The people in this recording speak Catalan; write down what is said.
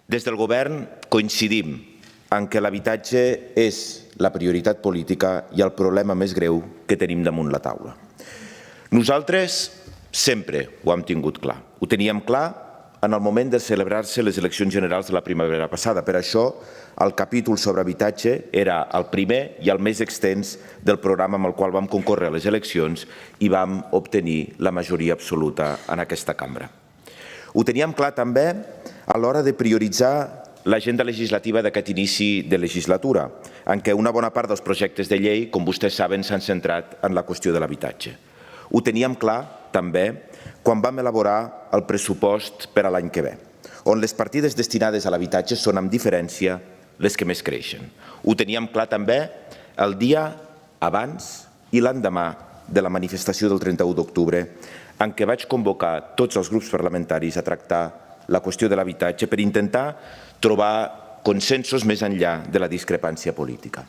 Des del Govern coincidim en que l'habitatge és la prioritat política i el problema més greu que tenim damunt la taula. Nosaltres sempre ho hem tingut clar. Ho teníem clar en el moment de celebrar-se les eleccions generals de la primavera passada. Per això, el capítol sobre habitatge era el primer i el més extens del programa amb el qual vam concórrer a les eleccions i vam obtenir la majoria absoluta en aquesta cambra. Ho teníem clar també a l'hora de prioritzar l'agenda legislativa d'aquest inici de legislatura, en què una bona part dels projectes de llei, com vostès saben, s'han centrat en la qüestió de l'habitatge. Ho teníem clar també quan vam elaborar el pressupost per a l'any que ve, on les partides destinades a l'habitatge són amb diferència les que més creixen. Ho teníem clar també el dia abans i l'endemà de la manifestació del 31 d'octubre, en què vaig convocar tots els grups parlamentaris a tractar la qüestió de l'habitatge per intentar trobar consensos més enllà de la discrepància política.